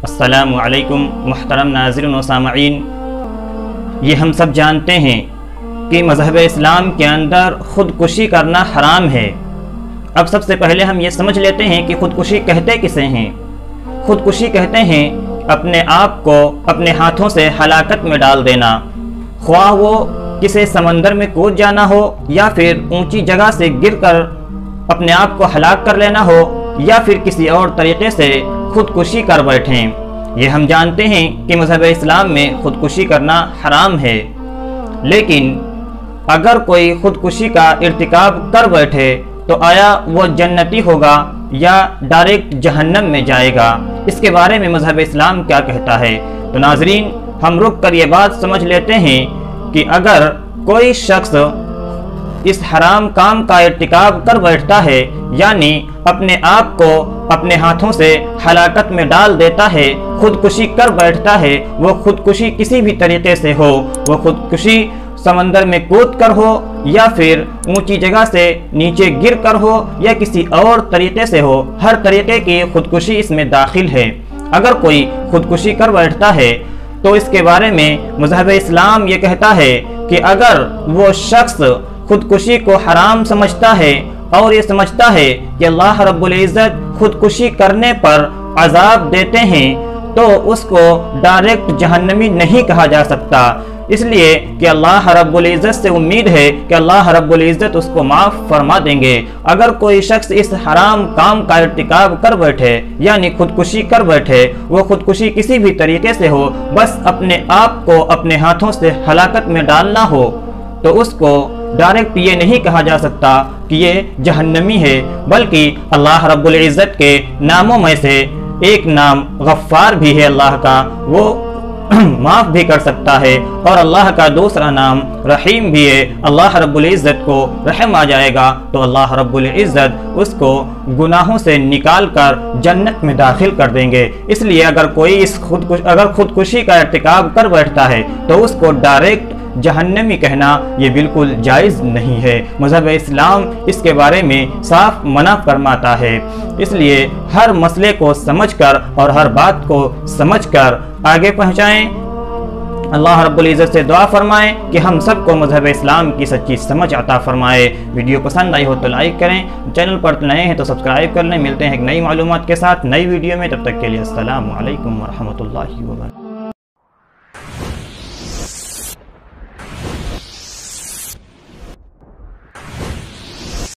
السلام علیکم محترم ناظرین و سامعین، یہ ہم سب جانتے ہیں کہ مذہب اسلام کے اندر خودکشی کرنا حرام ہے۔ اب سب سے پہلے ہم یہ سمجھ لیتے ہیں کہ خودکشی کہتے کسے ہیں۔ خودکشی کہتے ہیں اپنے آپ کو اپنے ہاتھوں سے ہلاکت میں ڈال دینا، خواہ وہ کسی سمندر میں کود جانا ہو یا پھر اونچی جگہ سے گر کر اپنے آپ کو ہلاک کر لینا ہو یا پھر کسی اور طریقے سے خودکشی کر بیٹھیں۔ یہ ہم جانتے ہیں کہ مذہب اسلام میں خودکشی کرنا حرام ہے، لیکن اگر کوئی خودکشی کا ارتکاب کر بیٹھے تو آیا وہ جنتی ہوگا یا ڈائریکٹ جہنم میں جائے گا؟ اس کے بارے میں مذہب اسلام کیا کہتا ہے؟ تو ناظرین، ہم رک کر یہ بات سمجھ لیتے ہیں کہ اگر کوئی شخص اس حرام کام کا ارتکاب کر بیٹھتا ہے، یعنی اپنے آپ کو اپنے ہاتھوں سے ہلاکت میں ڈال دیتا ہے، خودکشی کر بیٹھتا ہے، وہ خودکشی کسی بھی طریقے سے ہو، وہ خودکشی سمندر میں کود کر ہو یا پھر اونچی جگہ سے نیچے گر کر ہو یا کسی اور طریقے سے ہو، ہر طریقے کی خودکشی اس میں داخل ہے۔ اگر کوئی خودکشی کر بیٹھتا ہے تو اس کے بارے میں مذہب اسلام یہ کہتا ہے کہ اگر وہ شخص خودکشی کو حرام سمجھتا ہے اور یہ سمجھتا ہے کہ اللہ رب العزت خودکشی کرنے پر عذاب دیتے ہیں تو اس کو ڈائریکٹ جہنمی نہیں کہا جا سکتا، اس لیے کہ اللہ رب العزت سے امید ہے کہ اللہ رب العزت اس کو معاف فرما دیں گے۔ اگر کوئی شخص اس حرام کام کا ارتکاب کر بیٹھے یعنی خودکشی کر بیٹھے، وہ خودکشی کسی بھی طریقے سے ہو، بس اپنے آپ کو اپنے ہاتھوں سے ہلاکت میں ڈالنا ہو، تو اس کو ڈائریکٹ یہ نہیں کہا جا سکتا کہ یہ جہنمی ہے، بلکہ اللہ رب العزت کے ناموں میں سے ایک نام غفار بھی ہے اللہ کا، وہ معاف بھی کر سکتا ہے، اور اللہ کا دوسرا نام رحیم بھی ہے۔ اللہ رب العزت کو رحم آ جائے گا تو اللہ رب العزت اس کو گناہوں سے نکال کر جنت میں داخل کر دیں گے۔ اس لیے اگر کوئی اگر خودکشی کا ارتکاب کر بیٹھتا ہے تو اس کو ڈائریکٹ جہنمی کہنا یہ بالکل جائز نہیں ہے۔ مذہب اسلام اس کے بارے میں صاف منع فرماتا ہے۔ اس لیے ہر مسئلے کو سمجھ کر اور ہر بات کو سمجھ کر آگے پہنچائیں۔ اللہ رب العزت سے دعا فرمائیں کہ ہم سب کو مذہب اسلام کی سچی سمجھ عطا فرمائے۔ ویڈیو پسند آئی ہو تو لائک کریں، چینل پر نئے ہیں تو سبسکرائب کر لیں۔ ملتے ہیں ایک نئی معلومات کے ساتھ نئی ویڈیو میں، تب تک کے لیے السلام علیکم ورحمۃ اللہ وبرکاتہ۔